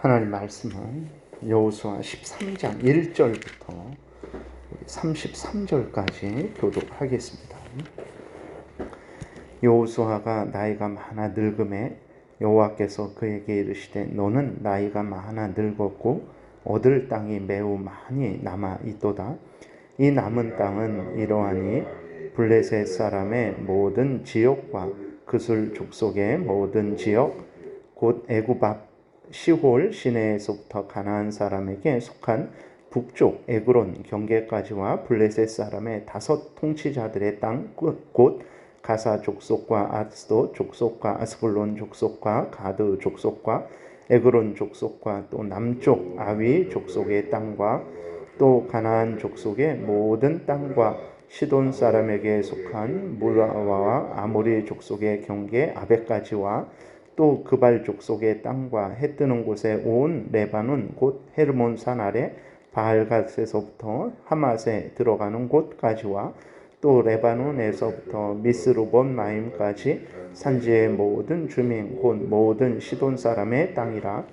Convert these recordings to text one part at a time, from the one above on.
하나님 말씀은 여호수아 13장 1절부터 33절까지 교독하겠습니다. 여호수아가 나이가 많아 늙음에 여호와께서 그에게 이르시되 너는 나이가 많아 늙었고 얻을 땅이 매우 많이 남아 있도다. 이 남은 땅은 이러하니 블레셋 사람의 모든 지역과 그술 족속의 모든 지역 곧 애굽 앞 시홀 시내에서부터 가나안 사람에게 속한 북쪽 에그론 경계까지와 블레셋 사람의 5 통치자들의 땅 곧 가사 족속과 아스도 족속과 아스불론 족속과 가드 족속과 에그론 족속과 또 남쪽 아위 족속의 땅과 또 가나안 족속의 모든 땅과 시돈 사람에게 속한 무라와 아모리 족속의 경계 아베까지와 또 그발 족속의 땅과 해 뜨는 곳에 온 레바논 곧 헤르몬 산 아래 바알갓에서부터 하맛에 들어가는 곳까지와 또 레바논에서부터 미스루본 마임까지 산지의 모든 주민 곧 모든 시돈 사람의 땅이라.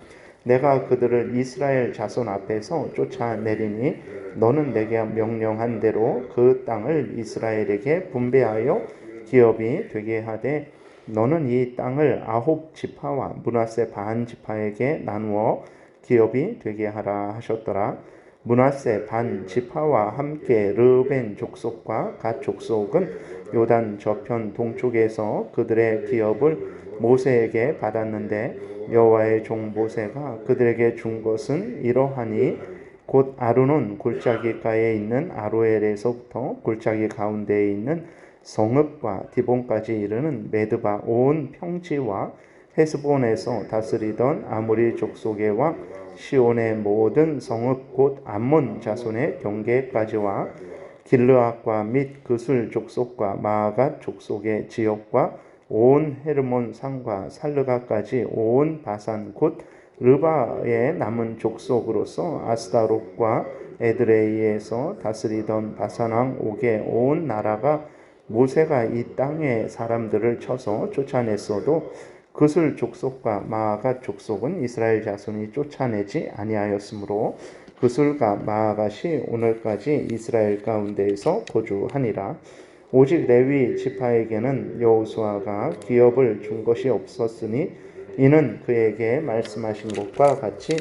내가 그들을 이스라엘 자손 앞에서 쫓아내리니 너는 내게 명령한 대로 그 땅을 이스라엘에게 분배하여 기업이 되게 하되 너는 이 땅을 9 지파와 므낫세 반 지파에게 나누어 기업이 되게 하라 하셨더라. 므낫세 반 지파와 함께 르벤 족속과 갓 족속은 요단 저편 동쪽에서 그들의 기업을 모세에게 받았는데 여호와의 종 모세가 그들에게 준 것은 이러하니 곧 아르논 골짜기가에 있는 아로엘에서부터 골짜기 가운데에 있는 성읍과 디본까지 이르는 메드바 온 평지와 헤스본에서 다스리던 아모리 족속의 왕 시온의 모든 성읍 곧 암몬 자손의 경계까지와 길르앗과 및 그술 족속과 마아갓 족속의 지역과 온 헤르몬 산과 살르가까지 온 바산 곧 르바의 남은 족속으로서 아스다롯과 에드레이에서 다스리던 바산 왕 옥의 온 나라가 모세가 이 땅의 사람들을 쳐서 쫓아냈어도 그술 족속과 마아갓 족속은 이스라엘 자손이 쫓아내지 아니하였으므로 그술과 마아갓이 오늘까지 이스라엘 가운데에서 거주하니라. 오직 레위 지파에게는 여호수아가 기업을 준 것이 없었으니 이는 그에게 말씀하신 것과 같이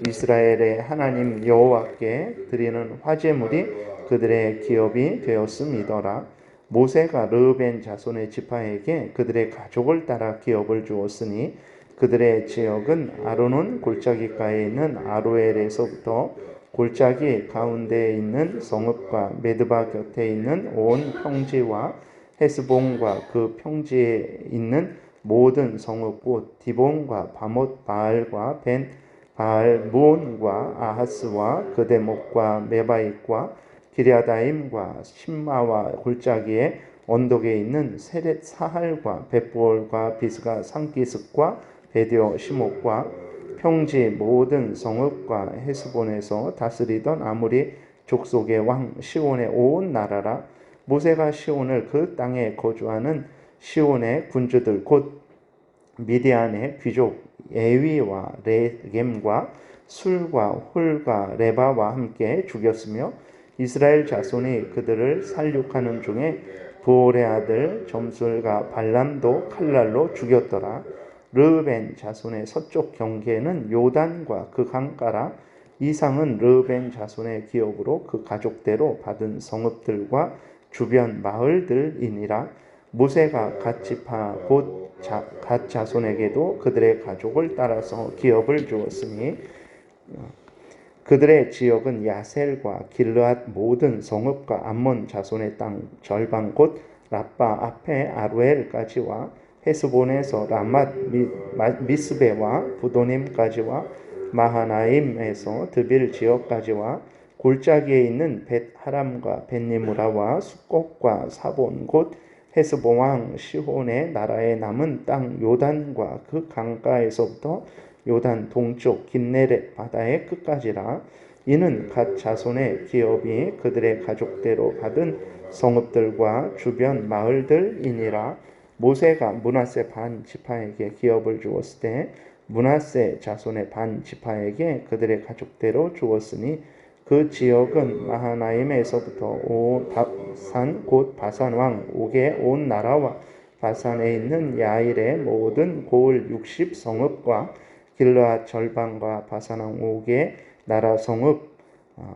이스라엘의 하나님 여호와께 드리는 화제물이 그들의 기업이 되었음이더라. 모세가 르벤 자손의 지파에게 그들의 가족을 따라 기업을 주었으니 그들의 지역은 아르논 골짜기가에 있는 아로엘에서부터 골짜기 가운데에 있는 성읍과 메드바 곁에 있는 온 평지와 헤스본과 그 평지에 있는 모든 성읍 곧 디본과 바못 바알과 벤 바알몬과 아하스와 그대목과 메바익과 기랴다임과 심마와 골짜기의 언덕에 있는 세렛 사할과 벳볼과 비스가 상기슭과 베디오 시목과 평지 모든 성읍과 헤스본에서 다스리던 아모리 족속의 왕 시온의 온 나라라. 모세가 시온을 그 땅에 거주하는 시온의 군주들 곧 미디안의 귀족 에위와 레겜과 술과 홀과 레바와 함께 죽였으며 이스라엘 자손이 그들을 살육하는 중에 부올의 아들 점술과 발람도 칼날로 죽였더라. 르벤 자손의 서쪽 경계는 요단과 그 강가라. 이상은 르벤 자손의 기업으로 그 가족대로 받은 성읍들과 주변 마을들이니라. 모세가 갓 지파 곧 갓 자손에게도 그들의 가족을 따라서 기업을 주었으니 그들의 지역은 야셀과 길르앗 모든 성읍과 암몬 자손의 땅 절반 곧 라빠 앞에 아루엘까지와 헤스본에서 라맛 미스베와 부도님까지와 마하나임에서 드빌 지역까지와 골짜기에 있는 벳하람과 벳니무라와 숫곡과 사본 곧 헤스본 왕 시혼의 나라에 남은 땅 요단과 그 강가에서부터 요단 동쪽 긴네렛 바다의 끝까지라. 이는 갓 자손의 기업이 그들의 가족대로 받은 성읍들과 주변 마을들이니라. 모세가 므낫세 반 지파에게 기업을 주었을 때 므낫세 자손의 반 지파에게 그들의 가족대로 주었으니 그 지역은 마하나임에서부터 온 바산 곧 바산 왕 옥의 온 나라와 바산에 있는 야일의 모든 고을 60 성읍과 길르앗 절반과 바산 왕 옥의 나라 성읍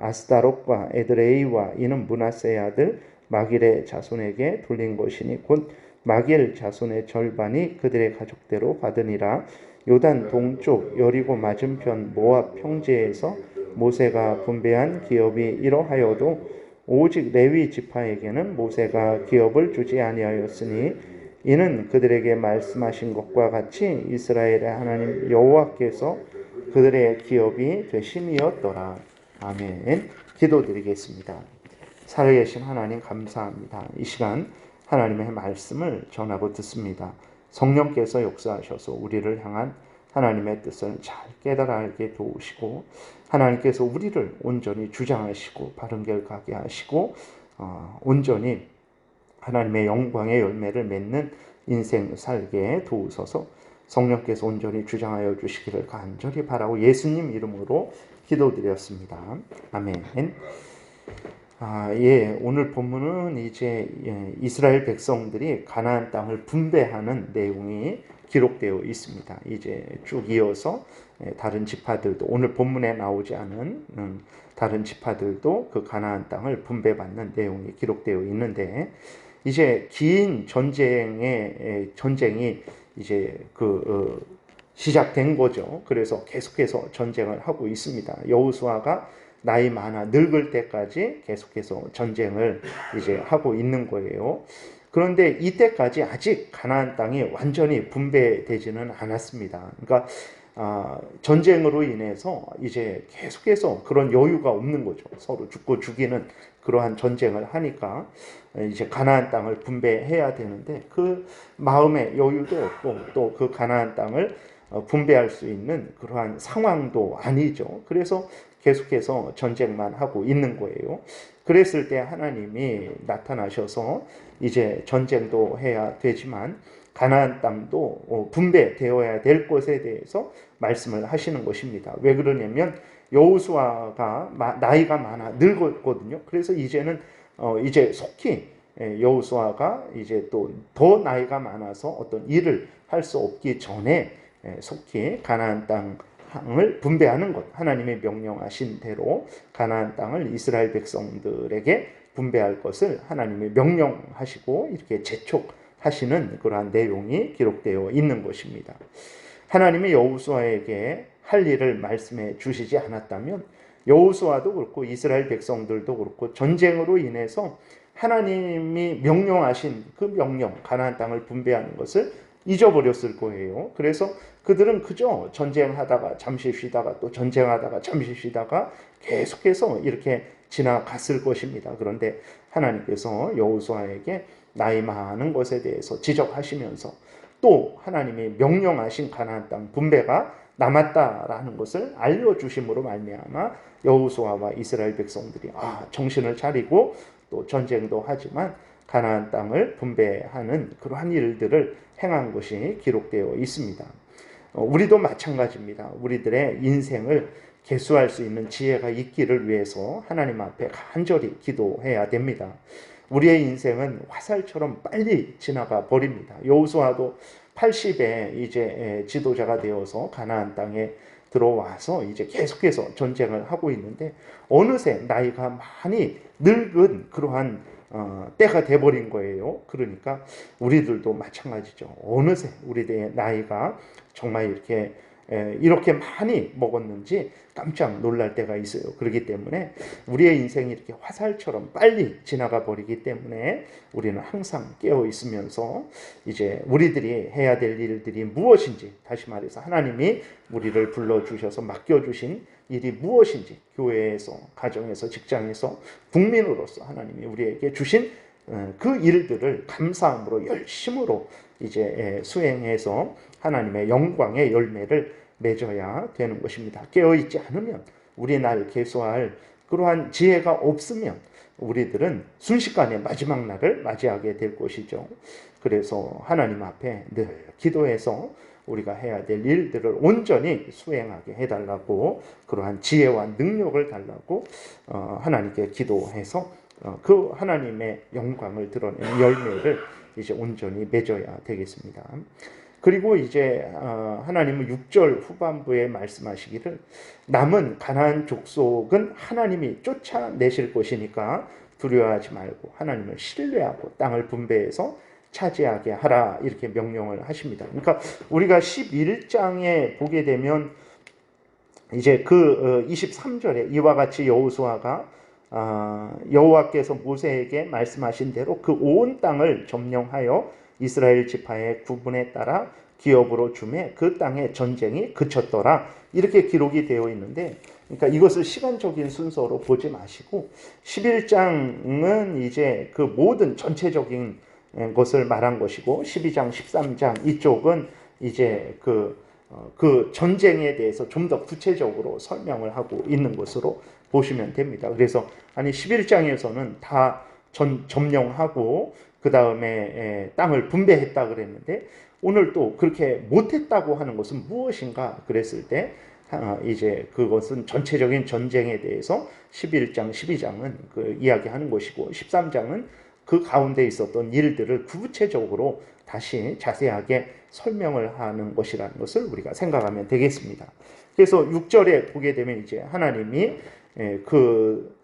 아스다롯과 에드레이와 이는 므낫세의 아들 마길의 자손에게 돌린 것이니 곧 마길 자손의 절반이 그들의 가족대로 받으니라. 요단 동쪽 여리고 맞은편 모압 평지에서 모세가 분배한 기업이 이러하여도 오직 레위 지파에게는 모세가 기업을 주지 아니하였으니 이는 그들에게 말씀하신 것과 같이 이스라엘의 하나님 여호와께서 그들의 기업이 되심이었더라. 아멘. 기도드리겠습니다. 살아계신 하나님 감사합니다. 이 시간 하나님의 말씀을 전하고 듣습니다. 성령께서 역사하셔서 우리를 향한 하나님의 뜻을 잘 깨달아 알게 도우시고 하나님께서 우리를 온전히 주장하시고 바른 길 가게 하시고 온전히 하나님의 영광의 열매를 맺는 인생 살게 도우소서. 성령께서 온전히 주장하여 주시기를 간절히 바라고 예수님 이름으로 기도드렸습니다. 아멘. 오늘 본문은 이제 이스라엘 백성들이 가나안 땅을 분배하는 내용이 기록되어 있습니다. 이제 쭉 이어서 다른 지파들도 오늘 본문에 나오지 않은 다른 지파들도 그 가나안 땅을 분배받는 내용이 기록되어 있는데 이제 긴 전쟁이 이제 시작된 거죠. 그래서 계속해서 전쟁을 하고 있습니다. 여호수아가 나이 많아 늙을 때까지 계속해서 전쟁을 이제 하고 있는 거예요. 그런데 이때까지 아직 가나안 땅이 완전히 분배되지는 않았습니다. 그러니까 전쟁으로 인해서 이제 계속해서 그런 여유가 없는 거죠. 서로 죽고 죽이는 그러한 전쟁을 하니까 이제 가나안 땅을 분배해야 되는데 그 마음의 여유도 없고 또 그 가나안 땅을 분배할 수 있는 그러한 상황도 아니죠. 그래서 계속해서 전쟁만 하고 있는 거예요. 그랬을 때 하나님이 나타나셔서 이제 전쟁도 해야 되지만 가나안 땅도 분배되어야 될 것에 대해서 말씀을 하시는 것입니다. 왜 그러냐면 여호수아가 나이가 많아 늙었거든요. 그래서 이제는 이제 속히 여호수아가 이제 또 더 나이가 많아서 어떤 일을 할 수 없기 전에 속히 가나안 땅을 분배하는 것, 하나님의 명령하신 대로 가나안 땅을 이스라엘 백성들에게 분배할 것을 하나님이 명령하시고 이렇게 재촉하시는 그러한 내용이 기록되어 있는 것입니다. 하나님이 여호수아에게 할 일을 말씀해 주시지 않았다면 여호수아도 그렇고 이스라엘 백성들도 그렇고 전쟁으로 인해서 하나님이 명령하신 그 명령, 가나안 땅을 분배하는 것을 잊어버렸을 거예요. 그래서 그들은 그저 전쟁하다가 잠시 쉬다가 또 전쟁하다가 잠시 쉬다가 계속해서 이렇게 지나갔을 것입니다. 그런데 하나님께서 여호수아에게 나이 많은 것에 대해서 지적하시면서 또 하나님이 명령하신 가나안 땅 분배가 남았다라는 것을 알려주심으로 말미암아 여호수아와 이스라엘 백성들이 정신을 차리고 또 전쟁도 하지만 가나안 땅을 분배하는 그러한 일들을 행한 것이 기록되어 있습니다. 우리도 마찬가지입니다. 우리들의 인생을 계수할 수 있는 지혜가 있기를 위해서 하나님 앞에 간절히 기도해야 됩니다. 우리의 인생은 화살처럼 빨리 지나가 버립니다. 여호수아도 80에 이제 지도자가 되어서 가나안 땅에 들어와서 이제 계속해서 전쟁을 하고 있는데 어느새 나이가 많이 늙은 그러한 때가 돼버린 거예요. 그러니까 우리들도 마찬가지죠. 어느새 우리의 나이가 정말 이렇게 많이 먹었는지 깜짝 놀랄 때가 있어요. 그렇기 때문에 우리의 인생이 이렇게 화살처럼 빨리 지나가 버리기 때문에 우리는 항상 깨어 있으면서 이제 우리들이 해야 될 일들이 무엇인지, 다시 말해서 하나님이 우리를 불러주셔서 맡겨주신 일이 무엇인지, 교회에서, 가정에서, 직장에서, 국민으로서 하나님이 우리에게 주신 그 일들을 감사함으로 열심으로 이제 수행해서 하나님의 영광의 열매를 맺어야 되는 것입니다. 깨어있지 않으면, 우리 날 계수할 그러한 지혜가 없으면 우리들은 순식간에 마지막 날을 맞이하게 될 것이죠. 그래서 하나님 앞에 늘 기도해서 우리가 해야 될 일들을 온전히 수행하게 해달라고, 그러한 지혜와 능력을 달라고 하나님께 기도해서 그 하나님의 영광을 드러내는 열매를 이제 온전히 맺어야 되겠습니다. 그리고 이제 하나님은 6절 후반부에 말씀하시기를 남은 가나안 족속은 하나님이 쫓아내실 것이니까 두려워하지 말고 하나님을 신뢰하고 땅을 분배해서 차지하게 하라, 이렇게 명령을 하십니다. 그러니까 우리가 11장에 보게 되면 이제 그 23절에 이와 같이 여호수아가 여호와께서 모세에게 말씀하신 대로 그 온 땅을 점령하여 이스라엘 지파의 구분에 따라 기업으로 주매 그 땅에 전쟁이 그쳤더라, 이렇게 기록이 되어 있는데, 그러니까 이것을 시간적인 순서로 보지 마시고 11장은 이제 그 모든 전체적인 것을 말한 것이고 12장, 13장 이쪽은 이제 그 전쟁에 대해서 좀 더 구체적으로 설명을 하고 있는 것으로 보시면 됩니다. 그래서 11장에서는 다 점령하고 그 다음에 땅을 분배했다 그랬는데, 오늘 또 그렇게 못했다고 하는 것은 무엇인가 그랬을 때 이제 그것은 전체적인 전쟁에 대해서 11장, 12장은 그 이야기하는 것이고 13장은 그 가운데 있었던 일들을 구체적으로 다시 자세하게 설명을 하는 것이라는 것을 우리가 생각하면 되겠습니다. 그래서 6절에 보게 되면 이제 하나님이 그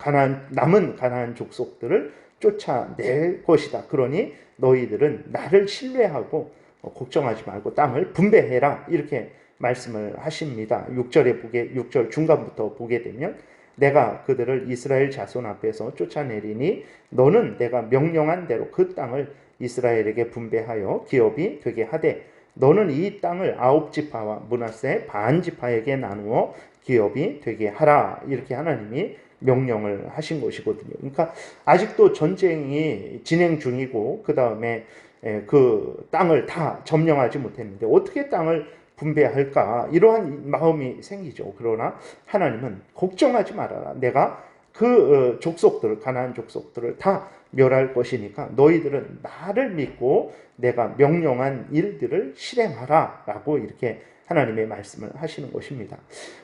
남은 가나안 족속들을 쫓아낼 것이다. 그러니 너희들은 나를 신뢰하고 걱정하지 말고 땅을 분배해라, 이렇게 말씀을 하십니다. 6절 중간부터 보게 되면 내가 그들을 이스라엘 자손 앞에서 쫓아내리니 너는 내가 명령한 대로 그 땅을 이스라엘에게 분배하여 기업이 되게 하되 너는 이 땅을 9지파와 므낫세 반지파에게 나누어 기업이 되게 하라, 이렇게 하나님이 명령을 하신 것이거든요. 그러니까 아직도 전쟁이 진행 중이고 그 다음에 그 땅을 다 점령하지 못했는데 어떻게 땅을 분배할까, 이러한 마음이 생기죠. 그러나 하나님은 걱정하지 말아라, 내가 그 족속들을, 가나안 족속들을 다 멸할 것이니까 너희들은 나를 믿고 내가 명령한 일들을 실행하라 라고 이렇게 하나님의 말씀을 하시는 것입니다.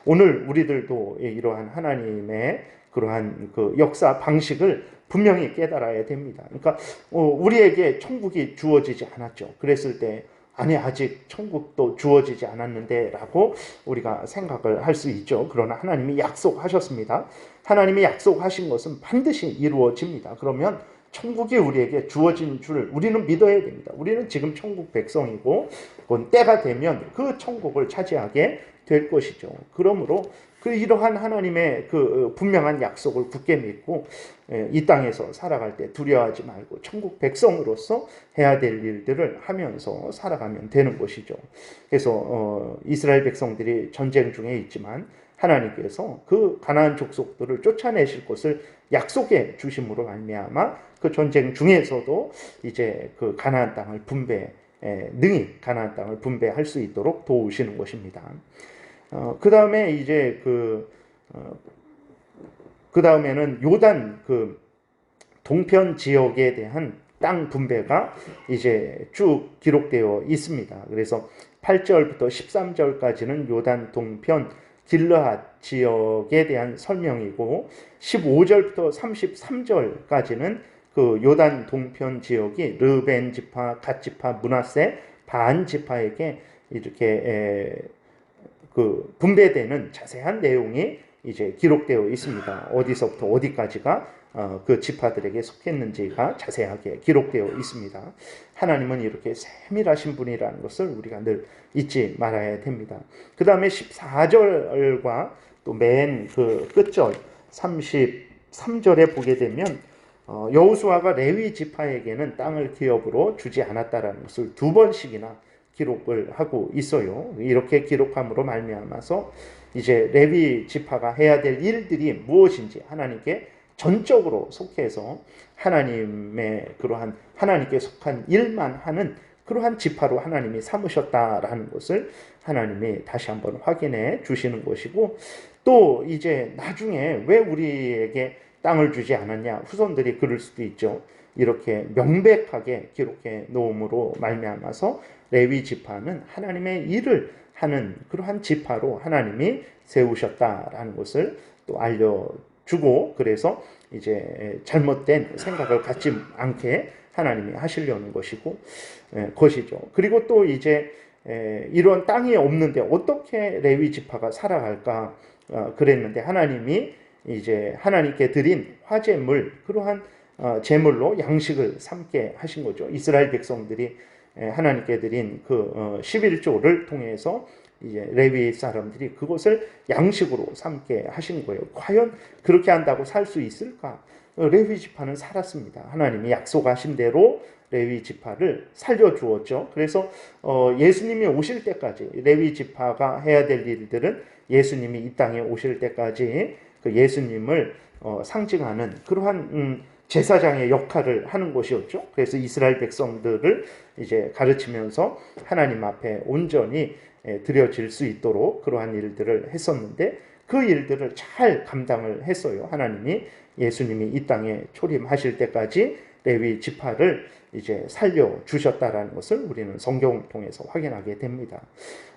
오늘 우리들도 이러한 하나님의 그러한 그 역사 방식을 분명히 깨달아야 됩니다. 그러니까 우리에게 천국이 주어지지 않았죠. 그랬을 때 아니 아직 천국도 주어지지 않았는데 라고 우리가 생각을 할 수 있죠. 그러나 하나님이 약속하셨습니다. 하나님이 약속하신 것은 반드시 이루어집니다. 그러면 천국이 우리에게 주어진 줄을 우리는 믿어야 됩니다. 우리는 지금 천국 백성이고 그건 때가 되면 그 천국을 차지하게 될 것이죠. 그러므로 이러한 하나님의 그 분명한 약속을 굳게 믿고 이 땅에서 살아갈 때 두려워하지 말고 천국 백성으로서 해야 될 일들을 하면서 살아가면 되는 것이죠. 그래서 이스라엘 백성들이 전쟁 중에 있지만 하나님께서 그 가나안 족속들을 쫓아내실 것을 약속해 주심으로 말미암아 그 전쟁 중에서도 이제 그 가나안 땅을 능히 가나안 땅을 분배할 수 있도록 도우시는 것입니다. 그 다음에 이제 그 다음에는 요단 그 동편 지역에 대한 땅 분배가 이제 쭉 기록되어 있습니다. 그래서 8절부터 13절까지는 요단 동편 길르앗 지역에 대한 설명이고 15절부터 33절까지는 그 요단 동편 지역이 르벤 지파, 갓 지파, 므낫세 반 지파에게 이렇게 그 분배되는 자세한 내용이 이제 기록되어 있습니다. 어디서부터 어디까지가 그 지파들에게 속했는지가 자세하게 기록되어 있습니다. 하나님은 이렇게 세밀하신 분이라는 것을 우리가 늘 잊지 말아야 됩니다. 그 다음에 14절과 또 맨 그 끝절 33절에 보게 되면 여호수아가 레위 지파에게는 땅을 기업으로 주지 않았다라는 것을 2번씩이나 기록을 하고 있어요. 이렇게 기록함으로 말미암아서 이제 레위 지파가 해야 될 일들이 무엇인지 하나님께 전적으로 속해서 하나님의 그러한 하나님께 속한 일만 하는 그러한 지파로 하나님이 삼으셨다라는 것을 하나님이 다시 한번 확인해 주시는 것이고, 또 이제 나중에 왜 우리에게 땅을 주지 않았냐, 후손들이 그럴 수도 있죠. 이렇게 명백하게 기록해 놓음으로 말미암아서 레위 지파는 하나님의 일을 하는 그러한 지파로 하나님이 세우셨다라는 것을 또 알려주고, 그래서 이제 잘못된 생각을 갖지 않게 하나님이 하시려는 것이죠. 그리고 또 이제 이런 땅이 없는데 어떻게 레위 지파가 살아갈까 그랬는데, 하나님이 이제 하나님께 드린 화제물, 그러한 제물로 양식을 삼게 하신 거죠. 이스라엘 백성들이 하나님께 드린 그 11조를 통해서 이제 레위 사람들이 그것을 양식으로 삼게 하신 거예요. 과연 그렇게 한다고 살 수 있을까? 레위 지파는 살았습니다. 하나님이 약속하신 대로 레위 지파를 살려주었죠. 그래서 예수님이 오실 때까지 레위 지파가 해야 될 일들은 예수님이 이 땅에 오실 때까지 그 예수님을 상징하는 그러한 제사장의 역할을 하는 것이었죠. 그래서 이스라엘 백성들을 이제 가르치면서 하나님 앞에 온전히 드려질 수 있도록 그러한 일들을 했었는데, 그 일들을 잘 감당을 했어요. 하나님이 예수님이 이 땅에 초림하실 때까지 레위 지파를 이제 살려 주셨다라는 것을 우리는 성경을 통해서 확인하게 됩니다.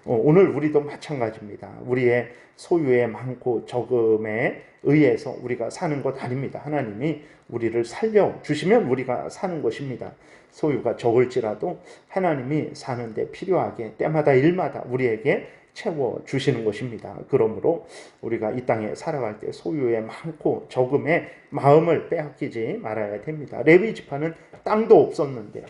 오늘 우리도 마찬가지입니다. 우리의 소유의 많고 적음에 의해서 우리가 사는 것 아닙니다. 하나님이 우리를 살려 주시면 우리가 사는 것입니다. 소유가 적을지라도 하나님이 사는데 필요하게 때마다 일마다 우리에게 채워주시는 것입니다. 그러므로 우리가 이 땅에 살아갈 때 소유의 많고 적음에 마음을 빼앗기지 말아야 됩니다. 레위 지파는 땅도 없었는데,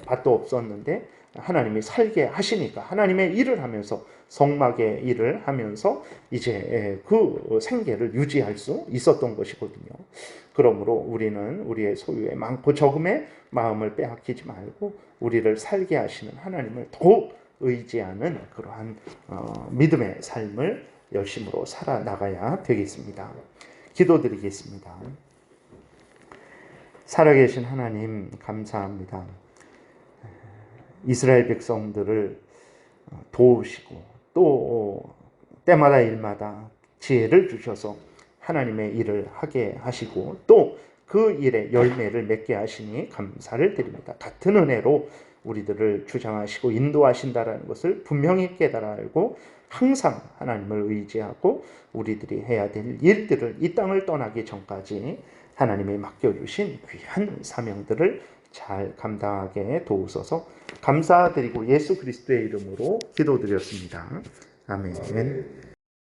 밭도 없었는데 하나님이 살게 하시니까 하나님의 일을 하면서, 성막의 일을 하면서 이제 그 생계를 유지할 수 있었던 것이거든요. 그러므로 우리는 우리의 소유의 많고 적음에 마음을 빼앗기지 말고 우리를 살게 하시는 하나님을 더욱 의지하는 그러한 믿음의 삶을 열심으로 살아나가야 되겠습니다. 기도드리겠습니다. 살아계신 하나님, 감사합니다. 이스라엘 백성들을 도우시고 또 때마다 일마다 지혜를 주셔서 하나님의 일을 하게 하시고 또 그 일의 열매를 맺게 하시니 감사를 드립니다. 같은 은혜로 우리들을 주장하시고 인도하신다라는 것을 분명히 깨달아 알고 항상 하나님을 의지하고 우리들이 해야 될 일들을 이 땅을 떠나기 전까지 하나님이 맡겨주신 귀한 사명들을 잘 감당하게 도우소서. 감사드리고 예수 그리스도의 이름으로 기도드렸습니다. 아멘.